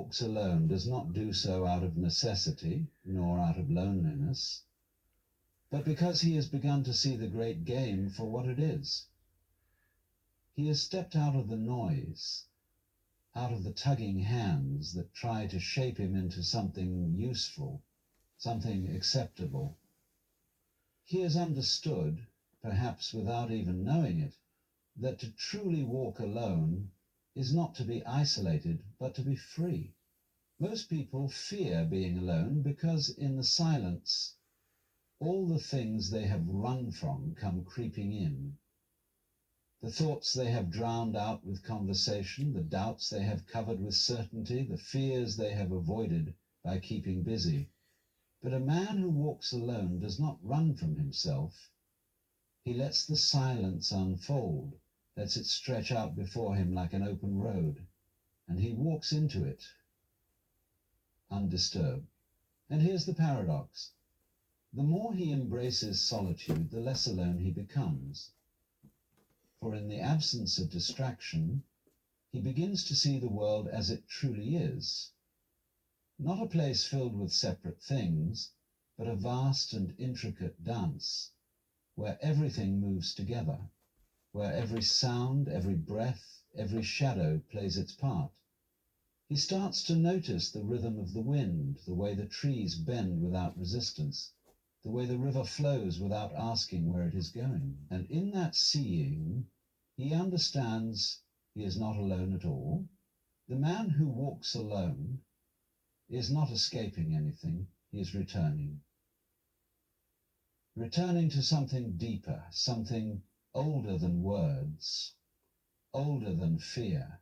walks alone does not do so out of necessity, nor out of loneliness, but because he has begun to see the great game for what it is. He has stepped out of the noise, out of the tugging hands that try to shape him into something useful, something acceptable. He has understood, perhaps without even knowing it, that to truly walk alone is not to be isolated, but to be free. Most people fear being alone because in the silence, all the things they have run from come creeping in. The thoughts they have drowned out with conversation, the doubts they have covered with certainty, the fears they have avoided by keeping busy. But a man who walks alone does not run from himself. He lets the silence unfold, lets it stretch out before him like an open road, and he walks into it undisturbed. And here's the paradox. The more he embraces solitude, the less alone he becomes. For in the absence of distraction, he begins to see the world as it truly is. Not a place filled with separate things, but a vast and intricate dance, where everything moves together, where every sound, every breath, every shadow plays its part. He starts to notice the rhythm of the wind, the way the trees bend without resistance, the way the river flows without asking where it is going. And in that seeing, he understands he is not alone at all. The man who walks alone is not escaping anything, he is returning. Returning to something deeper, something older than words, older than fear.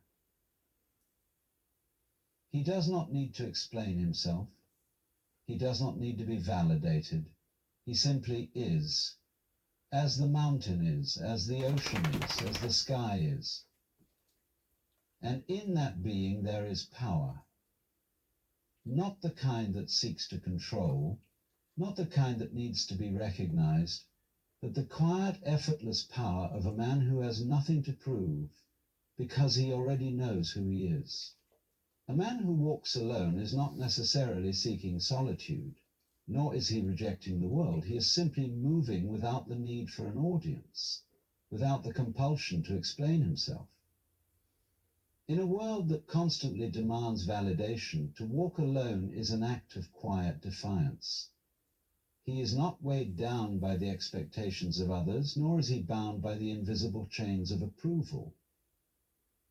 He does not need to explain himself. He does not need to be validated. He simply is, as the mountain is, as the ocean is, as the sky is. And in that being there is power. Not the kind that seeks to control, not the kind that needs to be recognized, but the quiet, effortless power of a man who has nothing to prove because he already knows who he is. A man who walks alone is not necessarily seeking solitude, nor is he rejecting the world. He is simply moving without the need for an audience, without the compulsion to explain himself. In a world that constantly demands validation, to walk alone is an act of quiet defiance. He is not weighed down by the expectations of others, nor is he bound by the invisible chains of approval.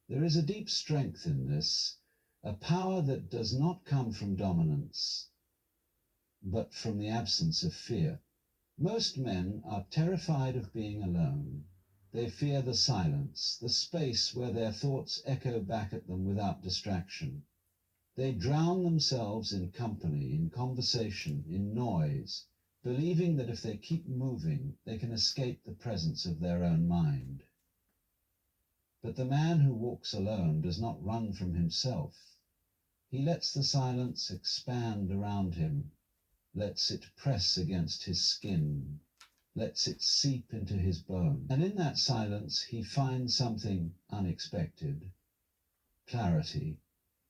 There is a deep strength in this, a power that does not come from dominance, but from the absence of fear. Most men are terrified of being alone. They fear the silence, the space where their thoughts echo back at them without distraction. They drown themselves in company, in conversation, in noise, believing that if they keep moving, they can escape the presence of their own mind. But the man who walks alone does not run from himself. He lets the silence expand around him, lets it press against his skin, lets it seep into his bone. And in that silence he finds something unexpected, clarity.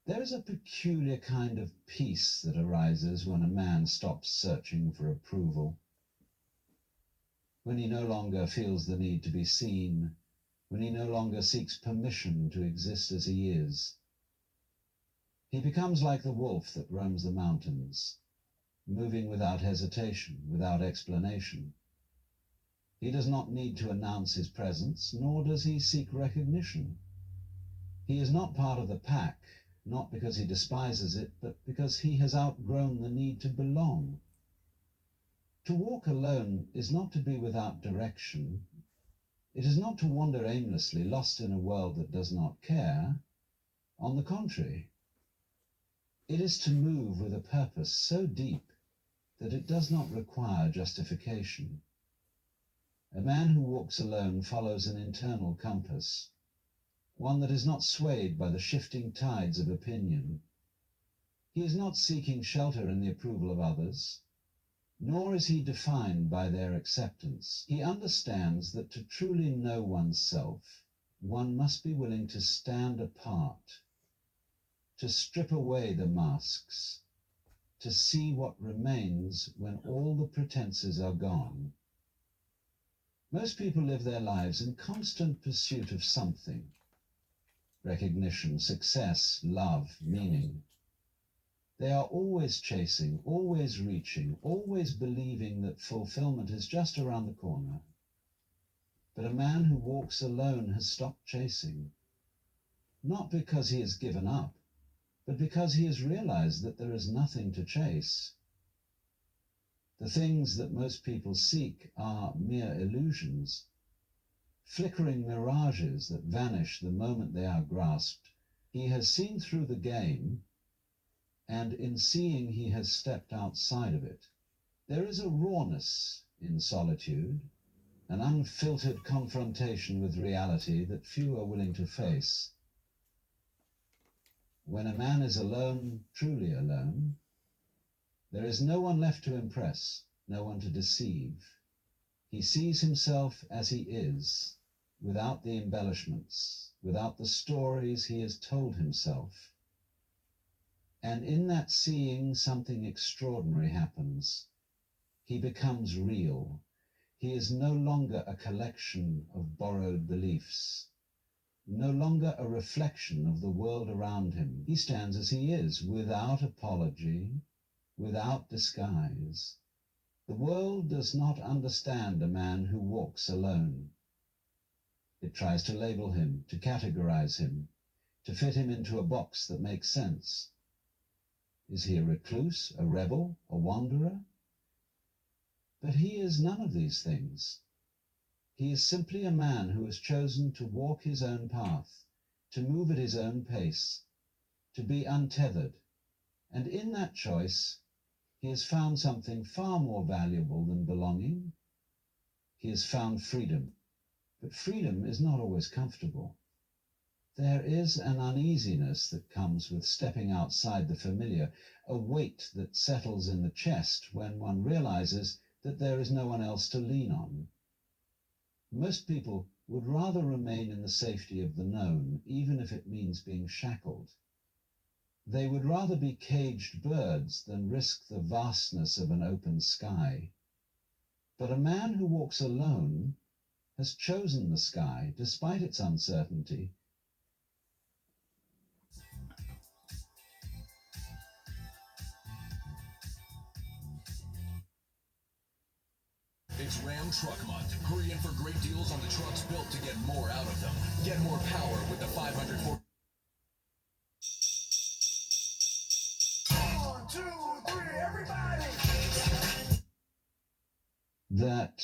There is a peculiar kind of peace that arises when a man stops searching for approval, when he no longer feels the need to be seen, when he no longer seeks permission to exist as he is. He becomes like the wolf that roams the mountains, moving without hesitation, without explanation. He does not need to announce his presence, nor does he seek recognition. He is not part of the pack, not because he despises it, but because he has outgrown the need to belong. To walk alone is not to be without direction. It is not to wander aimlessly, lost in a world that does not care. On the contrary, it is to move with a purpose so deep that it does not require justification. A man who walks alone follows an internal compass, one that is not swayed by the shifting tides of opinion. He is not seeking shelter in the approval of others, nor is he defined by their acceptance. He understands that to truly know oneself, one must be willing to stand apart, to strip away the masks, to see what remains when all the pretenses are gone. Most people live their lives in constant pursuit of something: recognition, success, love, meaning. They are always chasing, always reaching, always believing that fulfillment is just around the corner. But a man who walks alone has stopped chasing, not because he has given up, but because he has realized that there is nothing to chase. The things that most people seek are mere illusions, flickering mirages that vanish the moment they are grasped. He has seen through the game, and in seeing he has stepped outside of it. There is a rawness in solitude, an unfiltered confrontation with reality that few are willing to face. When a man is alone, truly alone, there is no one left to impress, no one to deceive. He sees himself as he is, without the embellishments, without the stories he has told himself. And in that seeing, something extraordinary happens. He becomes real. He is no longer a collection of borrowed beliefs, no longer a reflection of the world around him. He stands as he is, without apology, without disguise. The world does not understand a man who walks alone. It tries to label him, to categorize him, to fit him into a box that makes sense. Is he a recluse, a rebel, a wanderer? But he is none of these things. He is simply a man who has chosen to walk his own path, to move at his own pace, to be untethered. And in that choice, he has found something far more valuable than belonging. He has found freedom. But freedom is not always comfortable. There is an uneasiness that comes with stepping outside the familiar, a weight that settles in the chest when one realizes that there is no one else to lean on. Most people would rather remain in the safety of the known, even if it means being shackled. They would rather be caged birds than risk the vastness of an open sky. But a man who walks alone has chosen the sky, despite its uncertainty. It's Ram Truck Month. Hurry in for great deals on the trucks built to get more out of them. Get more power with the 540. 1, 2, 3, everybody! That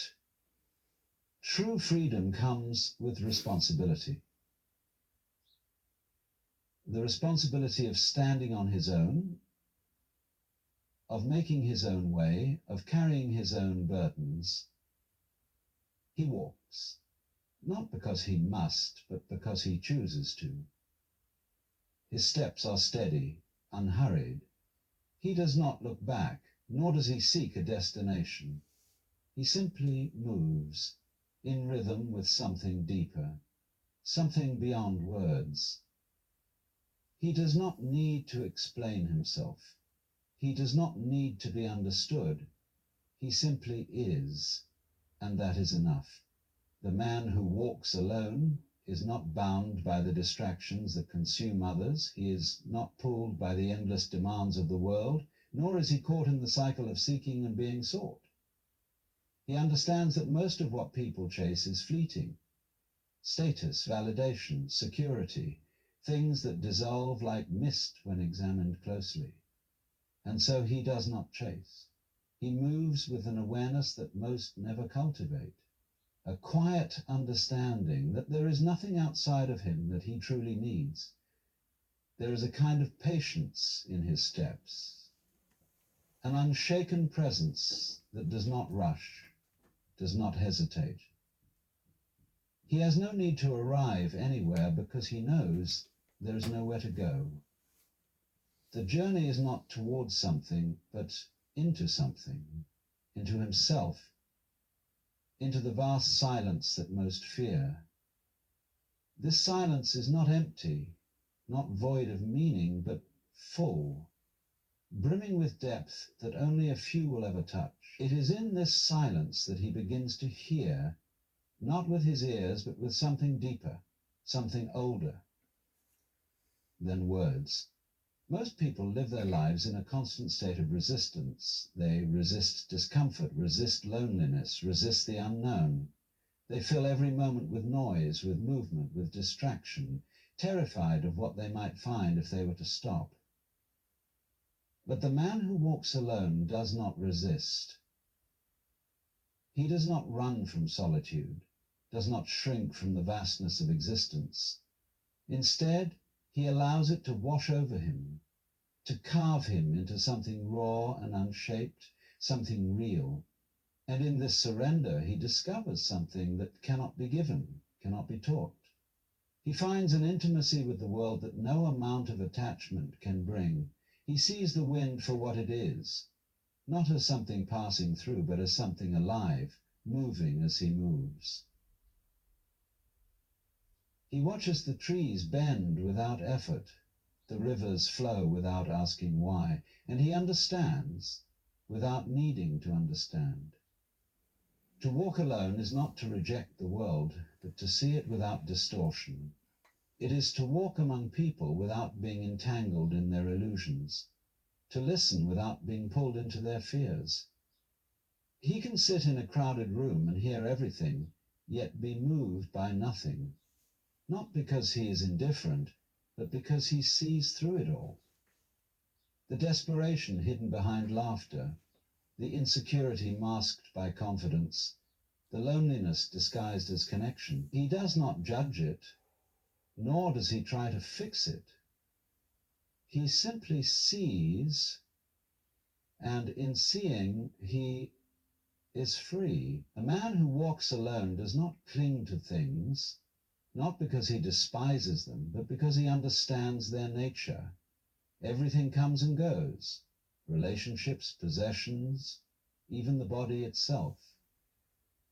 true freedom comes with responsibility. The responsibility of standing on his own, of making his own way, of carrying his own burdens. He walks, not because he must, but because he chooses to. His steps are steady, unhurried. He does not look back, nor does he seek a destination. He simply moves, in rhythm with something deeper, something beyond words. He does not need to explain himself. He does not need to be understood. He simply is, and that is enough. The man who walks alone is not bound by the distractions that consume others. He is not pulled by the endless demands of the world, nor is he caught in the cycle of seeking and being sought. He understands that most of what people chase is fleeting. Status, validation, security, things that dissolve like mist when examined closely. And so he does not chase. He moves with an awareness that most never cultivate, a quiet understanding that there is nothing outside of him that he truly needs. There is a kind of patience in his steps, an unshaken presence that does not rush, does not hesitate. He has no need to arrive anywhere because he knows there is nowhere to go. The journey is not towards something, but into something, into himself, into the vast silence that most fear. This silence is not empty, not void of meaning, but full, brimming with depth that only a few will ever touch. It is in this silence that he begins to hear, not with his ears, but with something deeper, something older than words. Most people live their lives in a constant state of resistance. They resist discomfort, resist loneliness, resist the unknown. They fill every moment with noise, with movement, with distraction, terrified of what they might find if they were to stop. But the man who walks alone does not resist. He does not run from solitude, does not shrink from the vastness of existence. Instead, he allows it to wash over him, to carve him into something raw and unshaped, something real. And in this surrender, he discovers something that cannot be given, cannot be taught. He finds an intimacy with the world that no amount of attachment can bring. He sees the wind for what it is, not as something passing through, but as something alive, moving as he moves. He watches the trees bend without effort, the rivers flow without asking why, and he understands without needing to understand. To walk alone is not to reject the world, but to see it without distortion. It is to walk among people without being entangled in their illusions, to listen without being pulled into their fears. He can sit in a crowded room and hear everything, yet be moved by nothing, not because he is indifferent, but because he sees through it all. The desperation hidden behind laughter, the insecurity masked by confidence, the loneliness disguised as connection. He does not judge it, nor does he try to fix it. He simply sees, and in seeing, he is free. A man who walks alone does not cling to things, not because he despises them, but because he understands their nature. Everything comes and goes, relationships, possessions, even the body itself.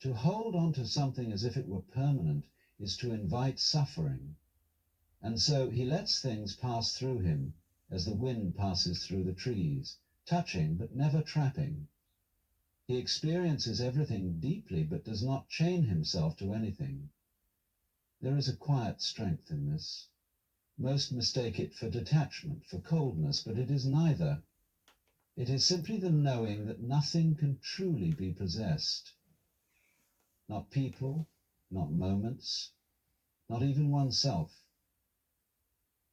To hold on to something as if it were permanent is to invite suffering, and so he lets things pass through him as the wind passes through the trees, touching but never trapping. He experiences everything deeply but does not chain himself to anything. There is a quiet strength in this. Most mistake it for detachment, for coldness, but it is neither. It is simply the knowing that nothing can truly be possessed. Not people, not moments, not even oneself.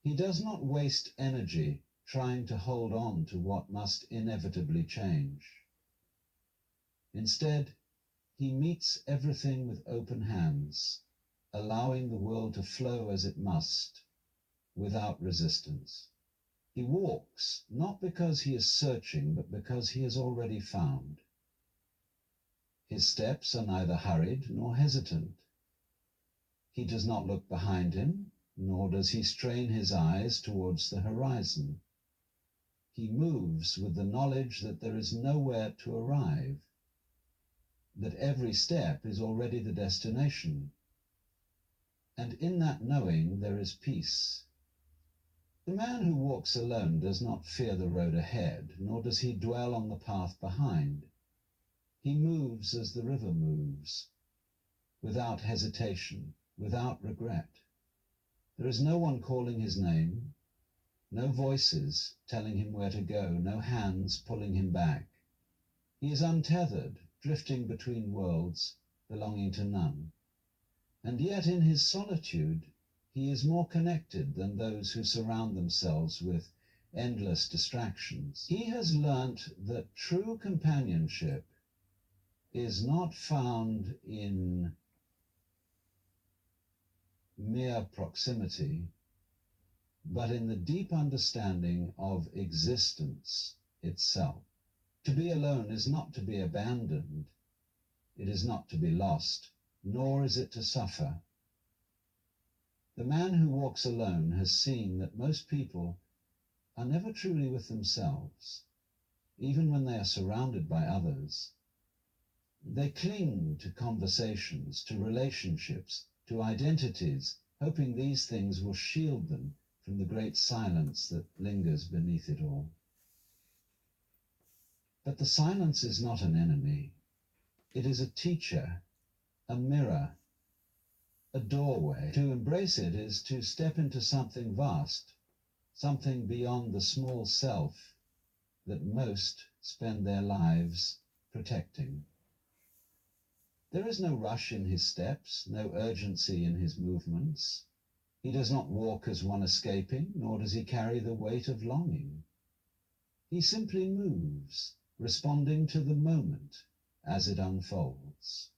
He does not waste energy trying to hold on to what must inevitably change. Instead, he meets everything with open hands, allowing the world to flow as it must, without resistance. He walks not because he is searching, but because he has already found. His steps are neither hurried nor hesitant. He does not look behind him, nor does he strain his eyes towards the horizon. He moves with the knowledge that there is nowhere to arrive, that every step is already the destination. And in that knowing there is peace. The man who walks alone does not fear the road ahead, nor does he dwell on the path behind. He moves as the river moves, without hesitation, without regret. There is no one calling his name, no voices telling him where to go, no hands pulling him back. He is untethered, drifting between worlds, belonging to none. And yet in his solitude, he is more connected than those who surround themselves with endless distractions. He has learnt that true companionship is not found in mere proximity, but in the deep understanding of existence itself. To be alone is not to be abandoned, it is not to be lost, nor is it to suffer. The man who walks alone has seen that most people are never truly with themselves, even when they are surrounded by others. They cling to conversations, to relationships, to identities, hoping these things will shield them from the great silence that lingers beneath it all. But the silence is not an enemy. It is a teacher, a mirror, a doorway. To embrace it is to step into something vast, something beyond the small self that most spend their lives protecting. There is no rush in his steps, no urgency in his movements. He does not walk as one escaping, nor does he carry the weight of longing. He simply moves, responding to the moment as it unfolds.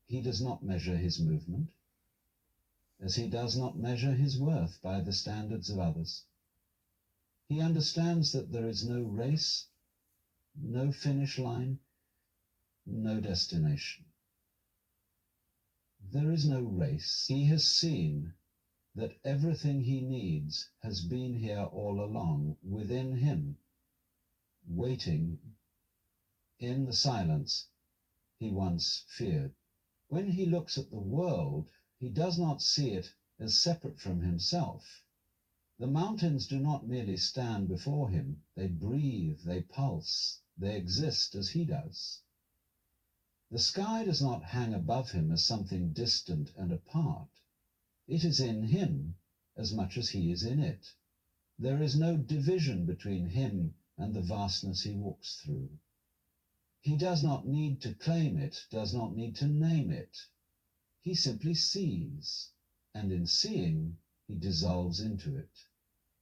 He does not measure his movement, as he does not measure his worth by the standards of others. He understands that there is no race, no finish line, no destination. There is no race. He has seen that everything he needs has been here all along, within him, waiting in the silence he once feared. When he looks at the world, he does not see it as separate from himself. The mountains do not merely stand before him, they breathe, they pulse, they exist as he does. The sky does not hang above him as something distant and apart. It is in him as much as he is in it. There is no division between him and the vastness he walks through. He does not need to claim it, does not need to name it. He simply sees, and in seeing, he dissolves into it.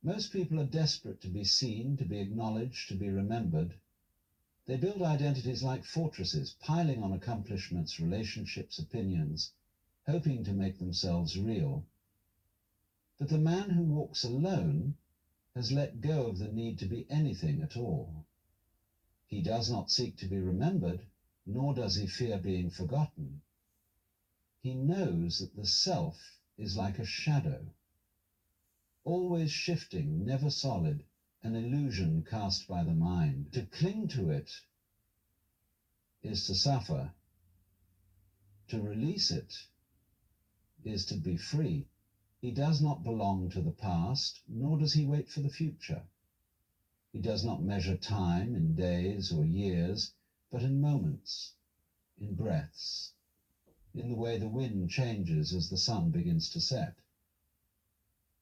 Most people are desperate to be seen, to be acknowledged, to be remembered. They build identities like fortresses, piling on accomplishments, relationships, opinions, hoping to make themselves real. But the man who walks alone has let go of the need to be anything at all. He does not seek to be remembered, nor does he fear being forgotten. He knows that the self is like a shadow, always shifting, never solid, an illusion cast by the mind. To cling to it is to suffer. To release it is to be free. He does not belong to the past, nor does he wait for the future. He does not measure time in days or years, but in moments, in breaths, in the way the wind changes as the sun begins to set.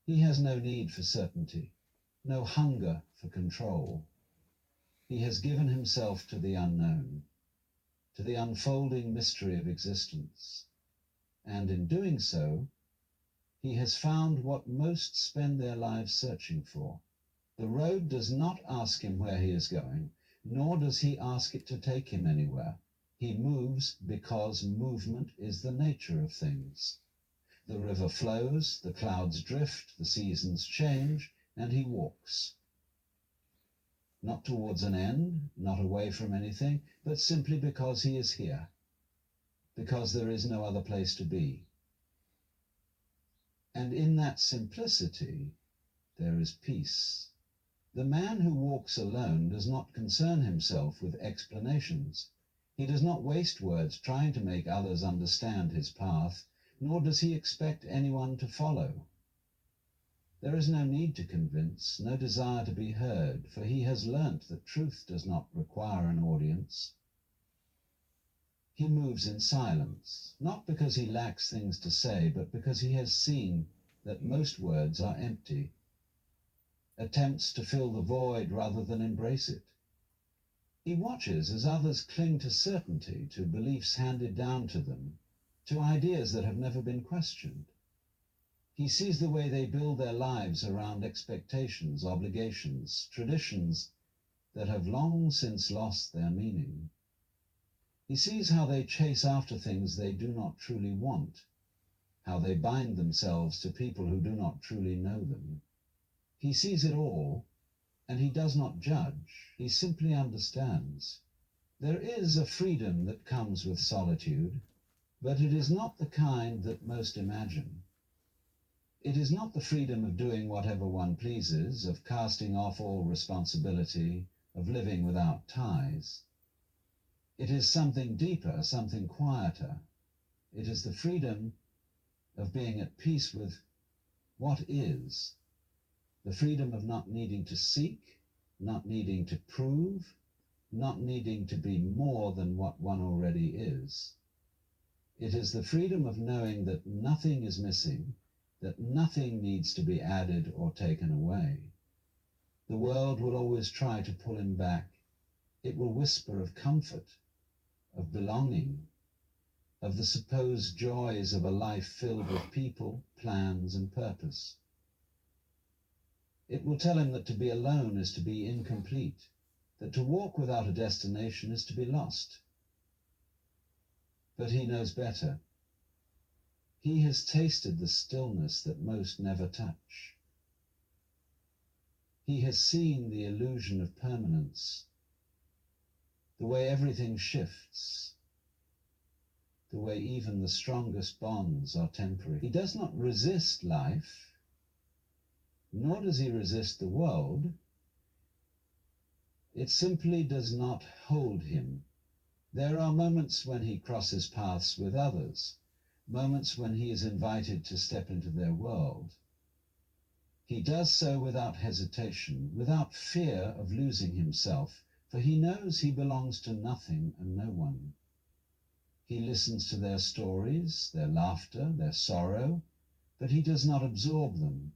He has no need for certainty, no hunger for control. He has given himself to the unknown, to the unfolding mystery of existence, and in doing so, he has found what most spend their lives searching for. The road does not ask him where he is going, nor does he ask it to take him anywhere. He moves because movement is the nature of things. The river flows, the clouds drift, the seasons change, and he walks. Not towards an end, not away from anything, but simply because he is here, because there is no other place to be. And in that simplicity, there is peace. The man who walks alone does not concern himself with explanations. He does not waste words trying to make others understand his path, nor does he expect anyone to follow. There is no need to convince, no desire to be heard, for he has learnt that truth does not require an audience. He moves in silence, not because he lacks things to say, but because he has seen that most words are empty, attempts to fill the void rather than embrace it. He watches as others cling to certainty, to beliefs handed down to them, to ideas that have never been questioned. He sees the way they build their lives around expectations, obligations, traditions that have long since lost their meaning. He sees how they chase after things they do not truly want, how they bind themselves to people who do not truly know them. He sees it all, and he does not judge, he simply understands. There is a freedom that comes with solitude, but it is not the kind that most imagine. It is not the freedom of doing whatever one pleases, of casting off all responsibility, of living without ties. It is something deeper, something quieter. It is the freedom of being at peace with what is, the freedom of not needing to seek, not needing to prove, not needing to be more than what one already is. It is the freedom of knowing that nothing is missing, that nothing needs to be added or taken away. The world will always try to pull him back. It will whisper of comfort, of belonging, of the supposed joys of a life filled with people, plans, and purpose. It will tell him that to be alone is to be incomplete, that to walk without a destination is to be lost. But he knows better. He has tasted the stillness that most never touch. He has seen the illusion of permanence, the way everything shifts, the way even the strongest bonds are temporary. He does not resist life, nor does he resist the world. It simply does not hold him. There are moments when he crosses paths with others, moments when he is invited to step into their world. He does so without hesitation, without fear of losing himself, for he knows he belongs to nothing and no one. He listens to their stories, their laughter, their sorrow, but he does not absorb them.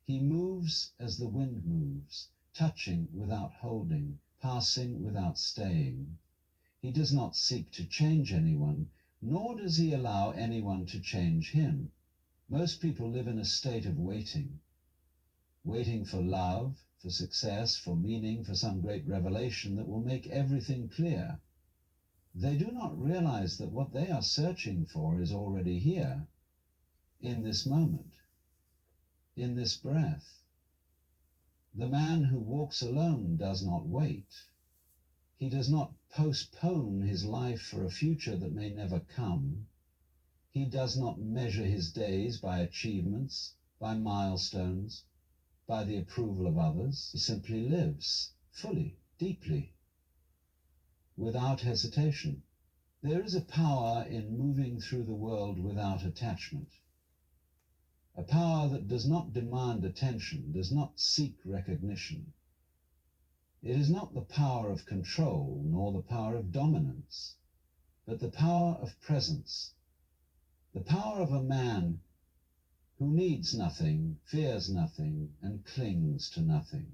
He moves as the wind moves, touching without holding, passing without staying. He does not seek to change anyone, nor does he allow anyone to change him. Most people live in a state of waiting for love, for success, for meaning, for some great revelation that will make everything clear. They do not realize that what they are searching for is already here, in this moment, in this breath. The man who walks alone does not wait. He does not postpone his life for a future that may never come. He does not measure his days by achievements, by milestones, by the approval of others. He simply lives fully, deeply, without hesitation. There is a power in moving through the world without attachment, a power that does not demand attention, does not seek recognition. It is not the power of control, nor the power of dominance, but the power of presence, the power of a man who needs nothing, fears nothing, and clings to nothing.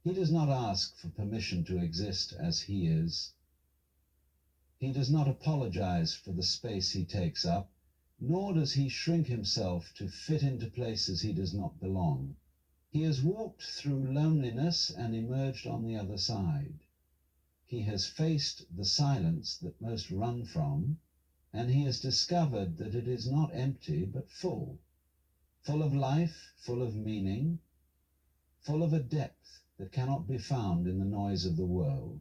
He does not ask for permission to exist as he is. He does not apologize for the space he takes up, nor does he shrink himself to fit into places he does not belong. He has walked through loneliness and emerged on the other side. He has faced the silence that most run from, and he has discovered that it is not empty but full of life, full of meaning, full of a depth that cannot be found in the noise of the world.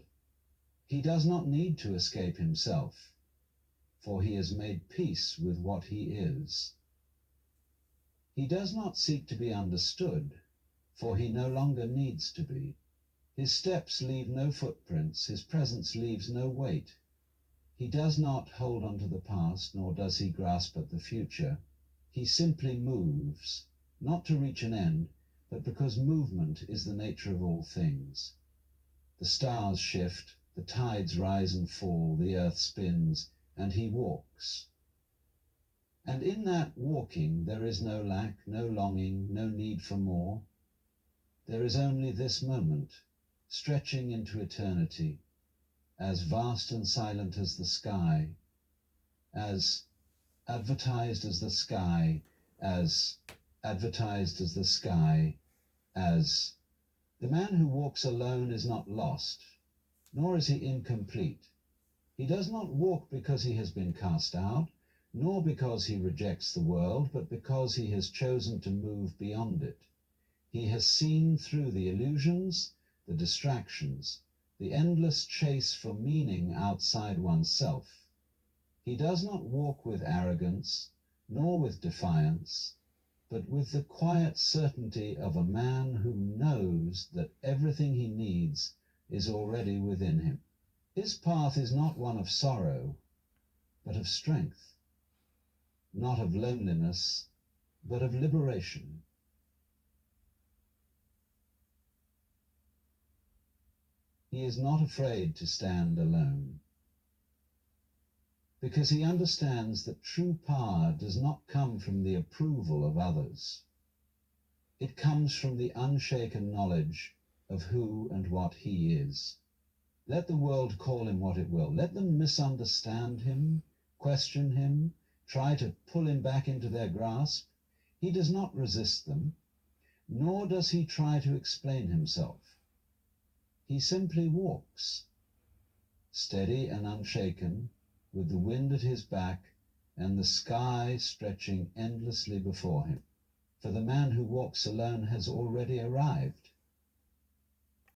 He does not need to escape himself, for he has made peace with what he is. He does not seek to be understood, for he no longer needs to be. His steps leave no footprints, his presence leaves no weight. He does not hold on to the past, nor does he grasp at the future. He simply moves, not to reach an end, but because movement is the nature of all things. The stars shift, the tides rise and fall, the earth spins, and he walks. And in that walking there is no lack, no longing, no need for more. There is only this moment, stretching into eternity, as vast and silent as the sky, as advertised as the sky, as advertised as the sky, as the man who walks alone is not lost, nor is he incomplete. He does not walk because he has been cast out, nor because he rejects the world, but because he has chosen to move beyond it. He has seen through the illusions, the distractions, the endless chase for meaning outside oneself. He does not walk with arrogance, nor with defiance, but with the quiet certainty of a man who knows that everything he needs is already within him. His path is not one of sorrow, but of strength, not of loneliness, but of liberation. He is not afraid to stand alone, because he understands that true power does not come from the approval of others. It comes from the unshaken knowledge of who and what he is. Let the world call him what it will. Let them misunderstand him, question him, try to pull him back into their grasp. He does not resist them, nor does he try to explain himself. He simply walks, steady and unshaken, with the wind at his back and the sky stretching endlessly before him. For the man who walks alone has already arrived.